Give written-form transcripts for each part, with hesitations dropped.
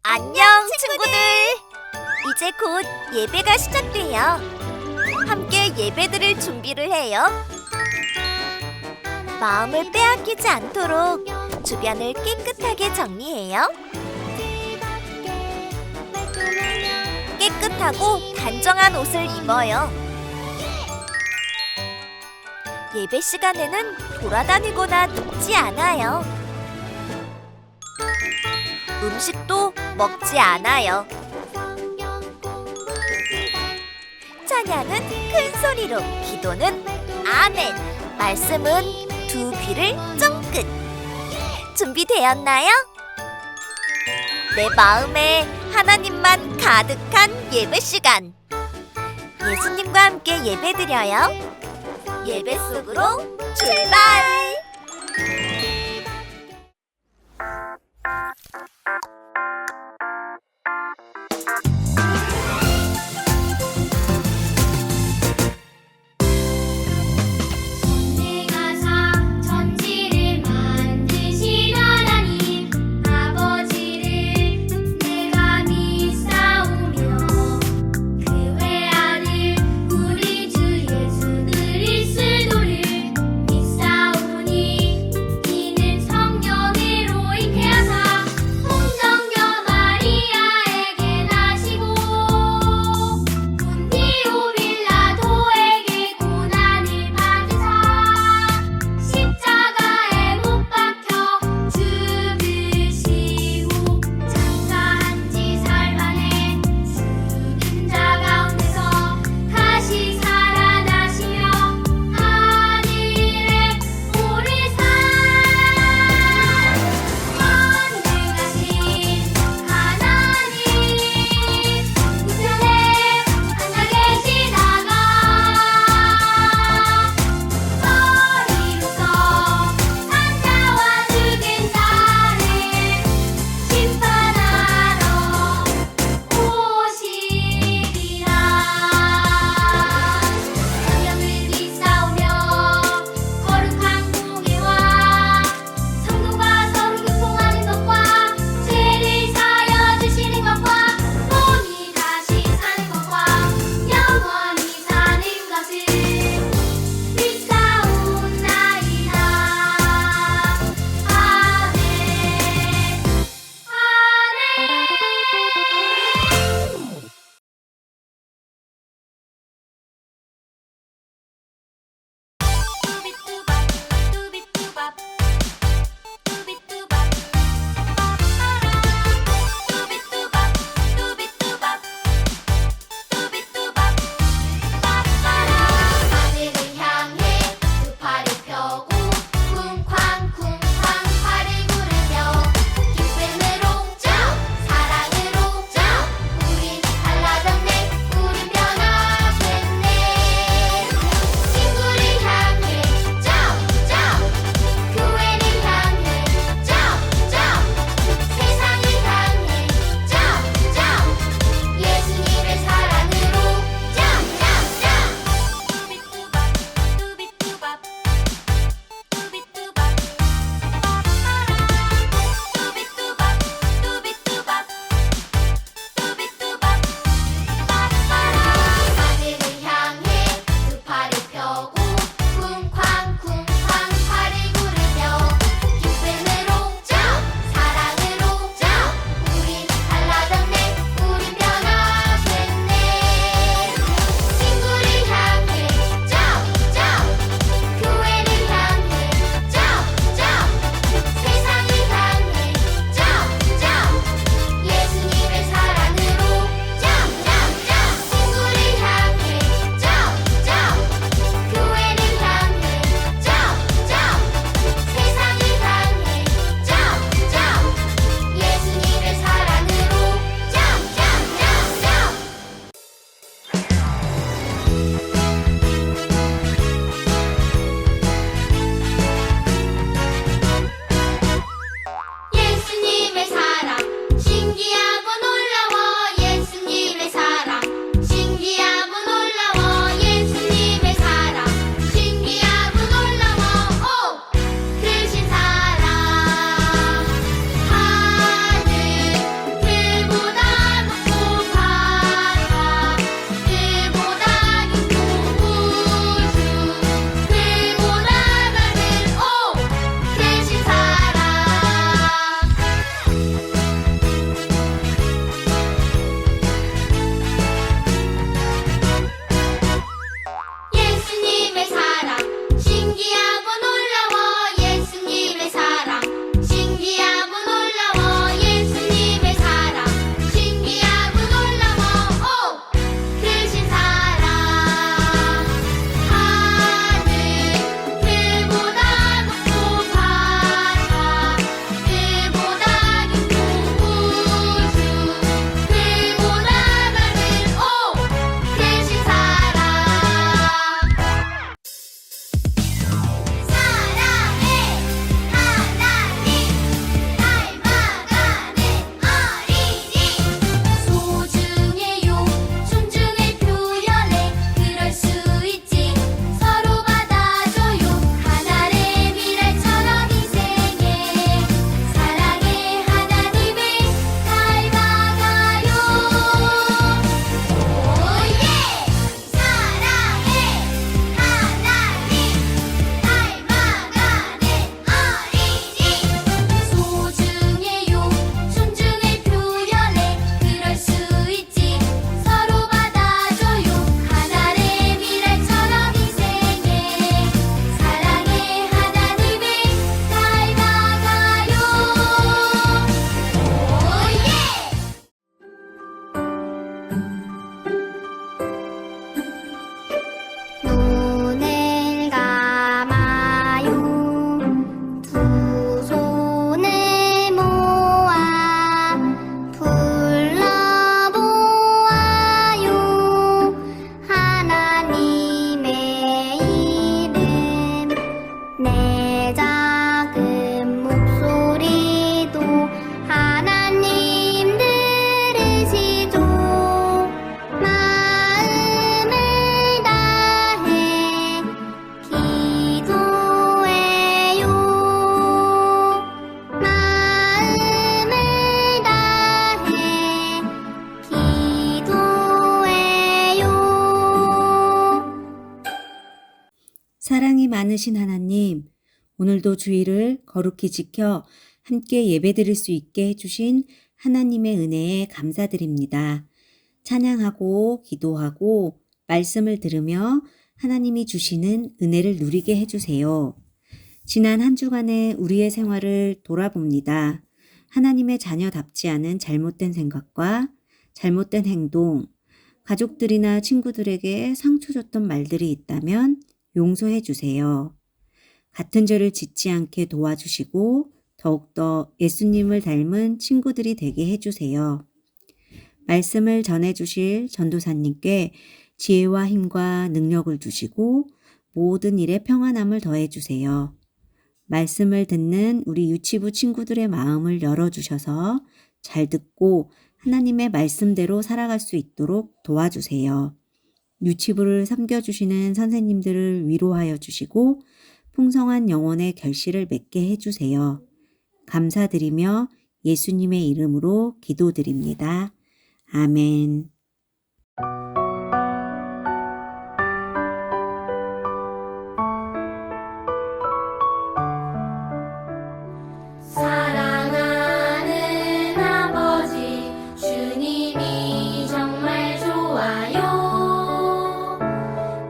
안녕, 친구들! 이제 곧 예배가 시작돼요. 함께 예배드릴 준비를 해요. 마음을 빼앗기지 않도록 주변을 깨끗하게 정리해요. 깨끗하고 단정한 옷을 입어요. 예배 시간에는 돌아다니거나 눕지 않아요. 음식도 먹지 않아요. 찬양은 큰 소리로, 기도는 아멘, 말씀은 두 귀를 쫑긋. 준비되었나요? 내 마음에 하나님만 가득한 예배 시간. 예수님과 함께 예배드려요. 예배 속으로 출발! 많으신 하나님, 오늘도 주일을 거룩히 지켜 함께 예배드릴 수 있게 해주신 하나님의 은혜에 감사드립니다. 찬양하고 기도하고 말씀을 들으며 하나님이 주시는 은혜를 누리게 해주세요. 지난 한 주간의 우리의 생활을 돌아봅니다. 하나님의 자녀답지 않은 잘못된 생각과 잘못된 행동, 가족들이나 친구들에게 상처 줬던 말들이 있다면 용서해 주세요. 같은 죄를 짓지 않게 도와주시고 더욱더 예수님을 닮은 친구들이 되게 해주세요. 말씀을 전해주실 전도사님께 지혜와 힘과 능력을 주시고 모든 일에 평안함을 더해주세요. 말씀을 듣는 우리 유치부 친구들의 마음을 열어주셔서 잘 듣고 하나님의 말씀대로 살아갈 수 있도록 도와주세요. 유치부를 섬겨주시는 선생님들을 위로하여 주시고 풍성한 영혼의 결실을 맺게 해주세요. 감사드리며 예수님의 이름으로 기도드립니다. 아멘. 사랑하는 아버지, 주님이 정말 좋아요.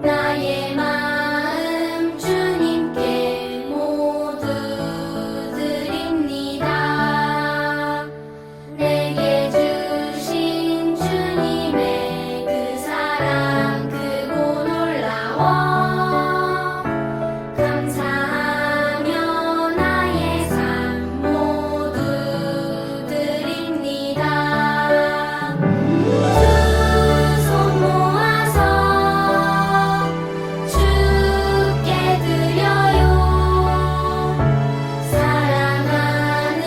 나의 마음 주님께 모두 드립니다. 내게 주신 주님의 그 사랑 크고 놀라워. 감사하며 나의 삶 모두 드립니다. 두 손 모아서 주께 드려요. 사랑하는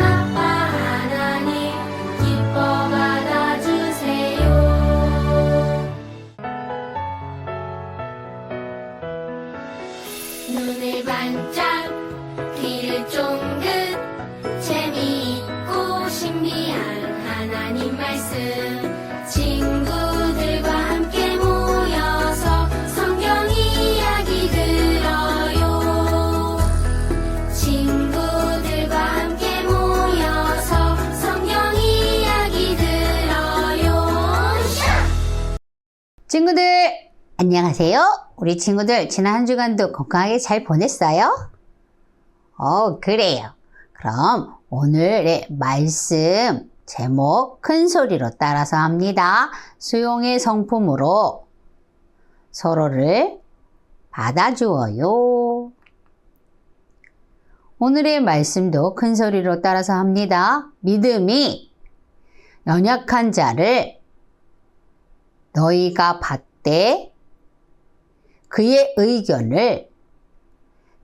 아빠 하나님, 기뻐 받아주세요. 눈을 반짝, 귀를 쫑긋, 재미있고 신비한 하나님 말씀. 친구들과 함께 모여서 성경 이야기 들어요. 친구들과 함께 모여서 성경 이야기 들어요. 친구들 안녕하세요. 우리 친구들 지난 한 주간도 건강하게 잘 보냈어요? 그래요. 그럼 오늘의 말씀 제목 큰 소리로 따라서 합니다. 수용의 성품으로 서로를 받아주어요. 오늘의 말씀도 큰 소리로 따라서 합니다. 믿음이 연약한 자를 너희가 받되 그의 의견을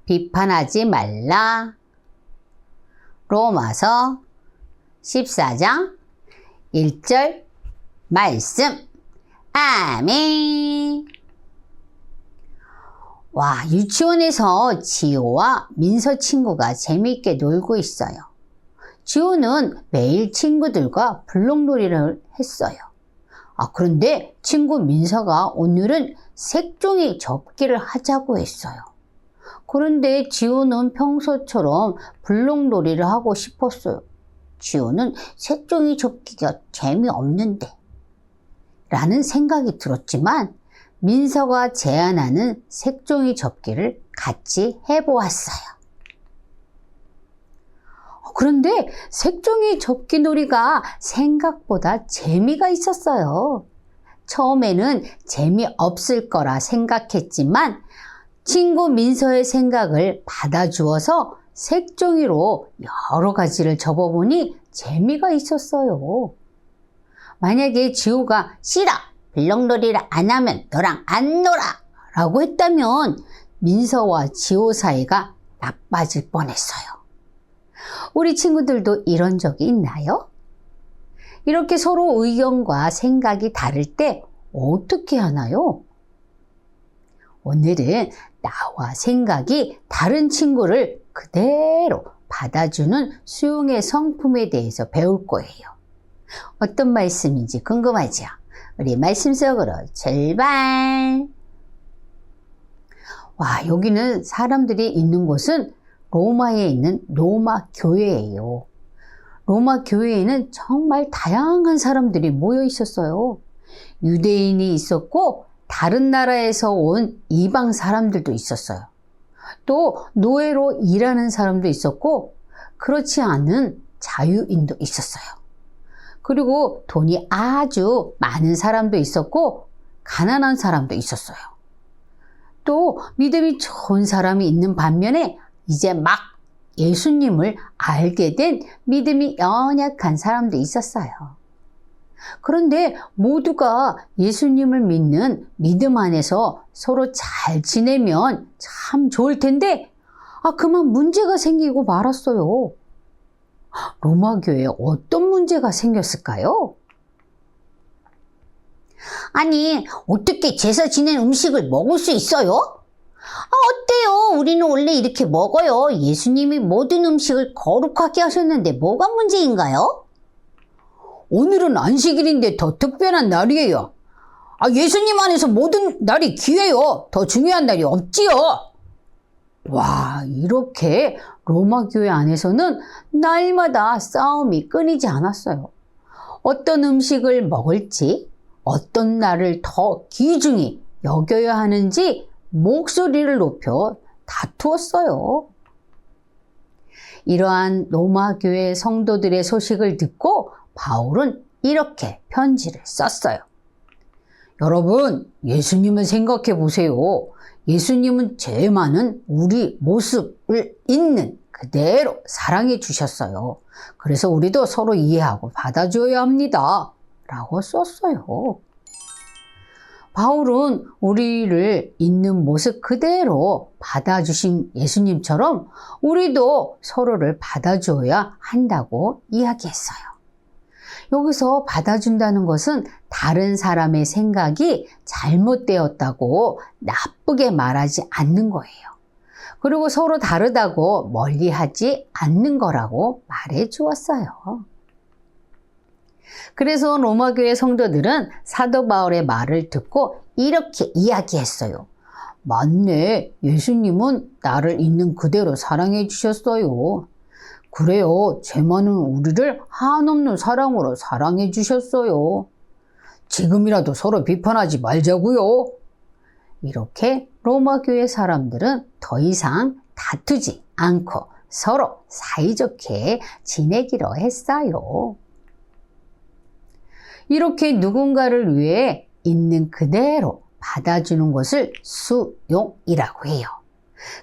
비판하지 말라. 로마서 14장 1절 말씀. 아멘. 와, 유치원에서 지호와 민서 친구가 재미있게 놀고 있어요. 지호는 매일 친구들과 블록놀이를 했어요. 그런데 친구 민서가 오늘은 색종이 접기를 하자고 했어요. 그런데 지호는 평소처럼 블록놀이를 하고 싶었어요. 지호는 색종이 접기가 재미없는데 라는 생각이 들었지만 민서가 제안하는 색종이 접기를 같이 해보았어요. 그런데 색종이 접기 놀이가 생각보다 재미가 있었어요. 처음에는 재미없을 거라 생각했지만 친구 민서의 생각을 받아주어서 색종이로 여러 가지를 접어보니 재미가 있었어요. 만약에 지호가 싫어! 블록놀이를 안 하면 너랑 안 놀아! 라고 했다면 민서와 지호 사이가 나빠질 뻔했어요. 우리 친구들도 이런 적이 있나요? 이렇게 서로 의견과 생각이 다를 때 어떻게 하나요? 오늘은 나와 생각이 다른 친구를 그대로 받아주는 수용의 성품에 대해서 배울 거예요. 어떤 말씀인지 궁금하죠? 우리 말씀 속으로 출발! 와, 여기는 사람들이 있는 곳은 로마에 있는 로마 교회예요. 로마 교회에는 정말 다양한 사람들이 모여 있었어요. 유대인이 있었고 다른 나라에서 온 이방 사람들도 있었어요. 또 노예로 일하는 사람도 있었고 그렇지 않은 자유인도 있었어요. 그리고 돈이 아주 많은 사람도 있었고 가난한 사람도 있었어요. 또 믿음이 좋은 사람이 있는 반면에 이제 막 예수님을 알게 된 믿음이 연약한 사람도 있었어요. 그런데 모두가 예수님을 믿는 믿음 안에서 서로 잘 지내면 참 좋을 텐데 그만 문제가 생기고 말았어요. 로마 교회에 어떤 문제가 생겼을까요? 아니, 어떻게 제사 지낸 음식을 먹을 수 있어요? 어때요? 우리는 원래 이렇게 먹어요. 예수님이 모든 음식을 거룩하게 하셨는데 뭐가 문제인가요? 오늘은 안식일인데 더 특별한 날이에요. 예수님 안에서 모든 날이 귀해요. 더 중요한 날이 없지요. 와, 이렇게 로마 교회 안에서는 날마다 싸움이 끊이지 않았어요. 어떤 음식을 먹을지, 어떤 날을 더 귀중히 여겨야 하는지 목소리를 높여 다투었어요. 이러한 로마 교회 성도들의 소식을 듣고 바울은 이렇게 편지를 썼어요. 여러분, 예수님을 생각해 보세요. 예수님은 죄 많은 우리 모습을 있는 그대로 사랑해 주셨어요. 그래서 우리도 서로 이해하고 받아줘야 합니다. 라고 썼어요. 바울은 우리를 있는 모습 그대로 받아주신 예수님처럼 우리도 서로를 받아줘야 한다고 이야기했어요. 여기서 받아준다는 것은 다른 사람의 생각이 잘못되었다고 나쁘게 말하지 않는 거예요. 그리고 서로 다르다고 멀리하지 않는 거라고 말해 주었어요. 그래서 로마교회 성도들은 사도 바울의 말을 듣고 이렇게 이야기했어요. 맞네, 예수님은 나를 있는 그대로 사랑해 주셨어요. 그래요, 죄 많은 우리를 한없는 사랑으로 사랑해 주셨어요. 지금이라도 서로 비판하지 말자고요. 이렇게 로마교회 사람들은 더 이상 다투지 않고 서로 사이좋게 지내기로 했어요. 이렇게 누군가를 위해 있는 그대로 받아주는 것을 수용이라고 해요.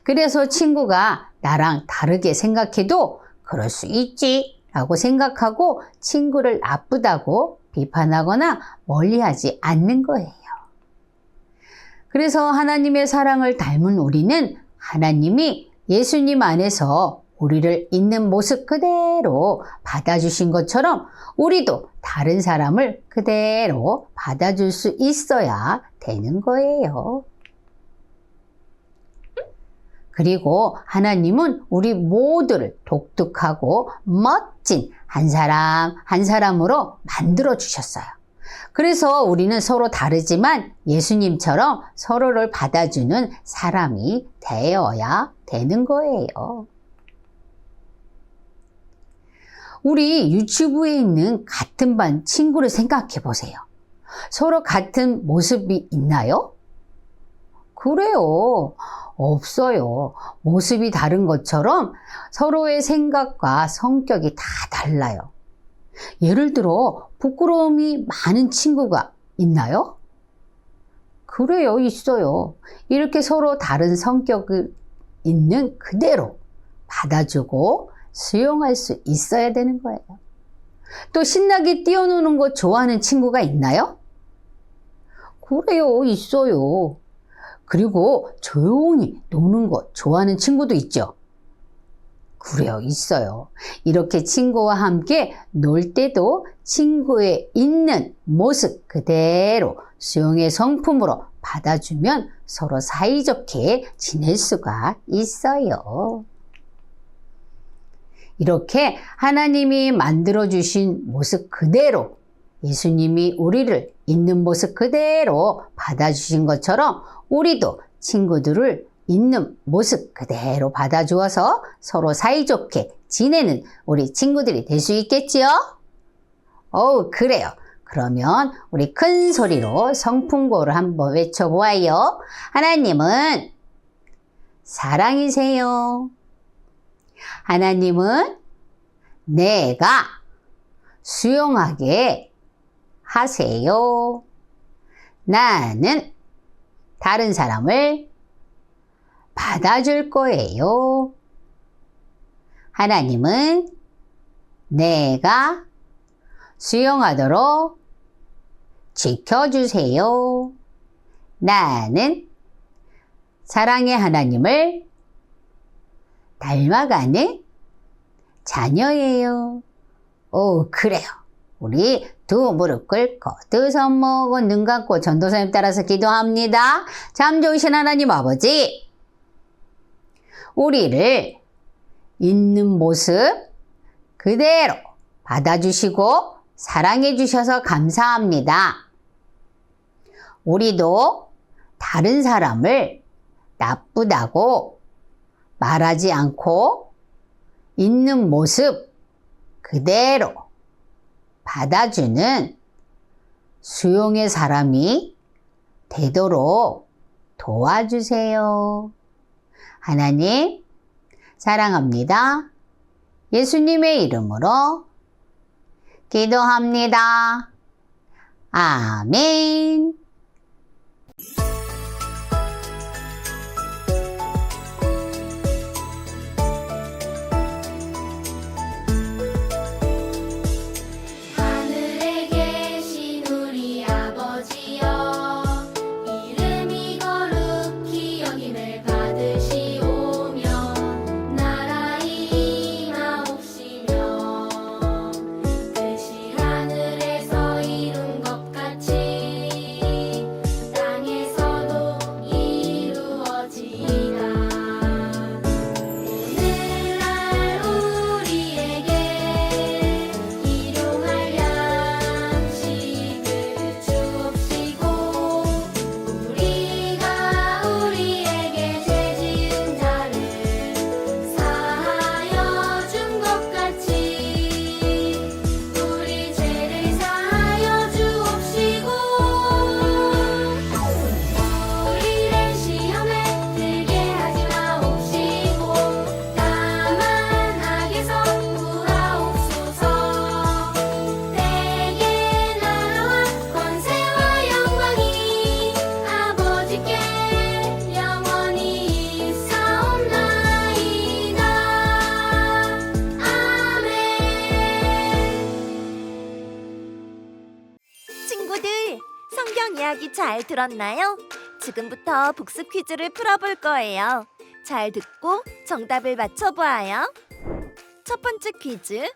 그래서 친구가 나랑 다르게 생각해도 그럴 수 있지 라고 생각하고 친구를 나쁘다고 비판하거나 멀리하지 않는 거예요. 그래서 하나님의 사랑을 닮은 우리는 하나님이 예수님 안에서 우리를 있는 모습 그대로 받아주신 것처럼 우리도 다른 사람을 그대로 받아줄 수 있어야 되는 거예요. 그리고 하나님은 우리 모두를 독특하고 멋진 한 사람 한 사람으로 만들어 주셨어요. 그래서 우리는 서로 다르지만 예수님처럼 서로를 받아주는 사람이 되어야 되는 거예요. 우리 유치부에 있는 같은 반 친구를 생각해 보세요. 서로 같은 모습이 있나요? 그래요. 없어요. 모습이 다른 것처럼 서로의 생각과 성격이 다 달라요. 예를 들어 부끄러움이 많은 친구가 있나요? 그래요, 있어요. 이렇게 서로 다른 성격이 있는 그대로 받아주고 수용할 수 있어야 되는 거예요. 또 신나게 뛰어노는 거 좋아하는 친구가 있나요? 그래요, 있어요. 그리고 조용히 노는 거 좋아하는 친구도 있죠. 그래요, 있어요. 이렇게 친구와 함께 놀 때도 친구의 있는 모습 그대로 수용의 성품으로 받아주면 서로 사이좋게 지낼 수가 있어요. 이렇게 하나님이 만들어주신 모습 그대로 예수님이 우리를 있는 모습 그대로 받아주신 것처럼 우리도 친구들을 있는 모습 그대로 받아주어서 서로 사이좋게 지내는 우리 친구들이 될 수 있겠지요? 그래요. 그러면 우리 큰 소리로 성풍고를 한번 외쳐보아요. 하나님은 사랑이세요. 하나님은 내가 수용하게 하세요. 나는 다른 사람을 받아줄 거예요. 하나님은 내가 수용하도록 지켜주세요. 나는 사랑의 하나님을 닮아가는 자녀예요. 그래요. 우리 두 무릎 꿇고 두 손 모으고 눈 감고 전도사님 따라서 기도합니다. 참 좋으신 하나님 아버지, 우리를 있는 모습 그대로 받아주시고 사랑해 주셔서 감사합니다. 우리도 다른 사람을 나쁘다고 말하지 않고 있는 모습 그대로 받아주는 수용의 사람이 되도록 도와주세요. 하나님, 사랑합니다. 예수님의 이름으로 기도합니다. 아멘. 하늘에 계신 우리 아버지여 이름이 거룩히 여김을 받으시오며 나라의 임하옵시며 뜻이 하늘에서 이룬 것 같이 땅에서도 이루어지이다. 오늘날 우리에게 일용할 양식을 주옵시고 우리가 우리에게 죄 지은 자를 사하여 준 것 같이 우리 죄를 사하여 주옵시고 우리를 시험에 들게 하지 마옵시고 다만 악에서 구하옵소서. 내게 나라와 권세와 영광이 아버지께 영원히 있사옵나이다. 아멘. 친구들, 성경 이야기 잘 들었나요? 지금부터 복습 퀴즈를 풀어볼 거예요. 잘 듣고 정답을 맞춰보아요. 첫 번째 퀴즈.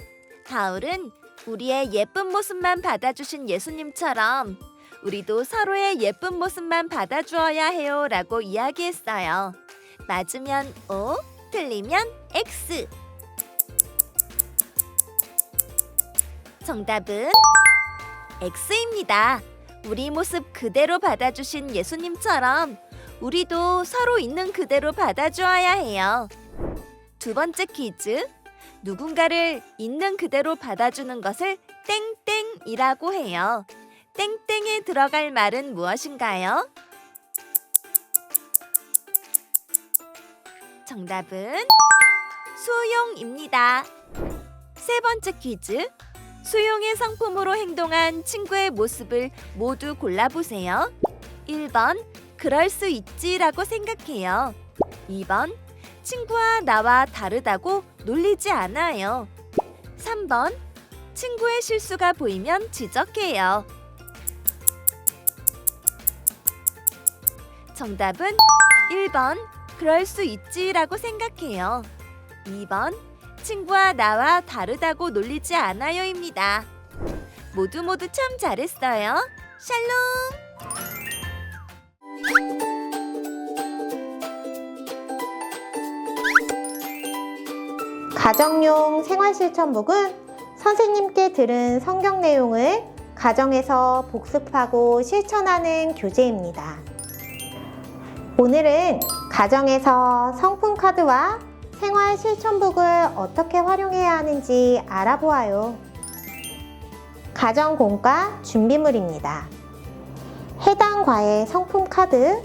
바울은 우리의 예쁜 모습만 받아주신 예수님처럼 우리도 서로의 예쁜 모습만 받아주어야 해요 라고 이야기했어요. 맞으면 O, 틀리면 X. 정답은 X입니다. 우리 모습 그대로 받아주신 예수님처럼 우리도 서로 있는 그대로 받아주어야 해요. 두 번째 퀴즈. 누군가를 있는 그대로 받아주는 것을 땡땡이라고 해요. 땡땡에 들어갈 말은 무엇인가요? 정답은 수용입니다. 세 번째 퀴즈. 수용의 상품으로 행동한 친구의 모습을 모두 골라보세요. 1번, 그럴 수 있지라고 생각해요. 2번, 친구와 나와 다르다고 놀리지 않아요. 3번, 친구의 실수가 보이면 지적해요. 정답은 1번, 그럴 수 있지라고 생각해요. 2번, 친구와 나와 다르다고 놀리지 않아요입니다. 모두 참 잘했어요. 샬롬! 가정용 생활실천북은 선생님께 들은 성경 내용을 가정에서 복습하고 실천하는 교재입니다. 오늘은 가정에서 성품 카드와 생활 실천북을 어떻게 활용해야 하는지 알아보아요. 가정 공과 준비물입니다. 해당 과의 성품 카드,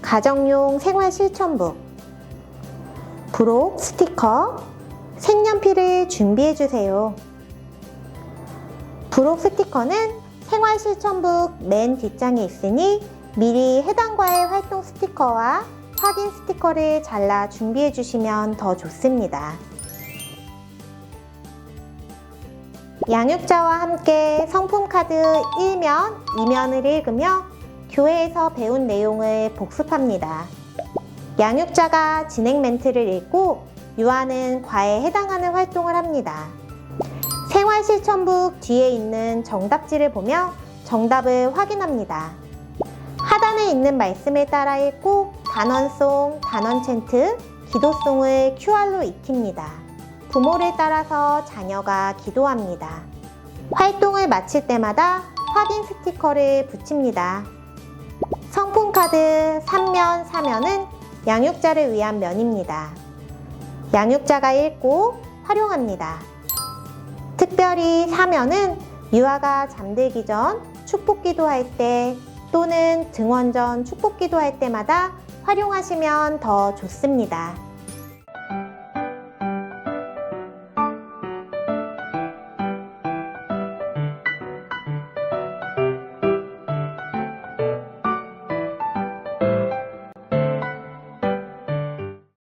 가정용 생활 실천북, 부록 스티커, 색연필을 준비해 주세요. 부록 스티커는 생활 실천북 맨 뒷장에 있으니 미리 해당 과의 활동 스티커와 확인 스티커를 잘라 준비해 주시면 더 좋습니다. 양육자와 함께 성품 카드 1면, 2면을 읽으며 교회에서 배운 내용을 복습합니다. 양육자가 진행 멘트를 읽고 유아는 과에 해당하는 활동을 합니다. 생활 실천북 뒤에 있는 정답지를 보며 정답을 확인합니다. 하단에 있는 말씀을 따라 읽고 단원송, 단원챈트, 기도송을 QR로 익힙니다. 부모를 따라서 자녀가 기도합니다. 활동을 마칠 때마다 확인 스티커를 붙입니다. 성품 카드 3면, 4면은 양육자를 위한 면입니다. 양육자가 읽고 활용합니다. 특별히 4면은 유아가 잠들기 전 축복기도 할 때 또는 등원 전 축복기도 할 때마다 활용하시면 더 좋습니다.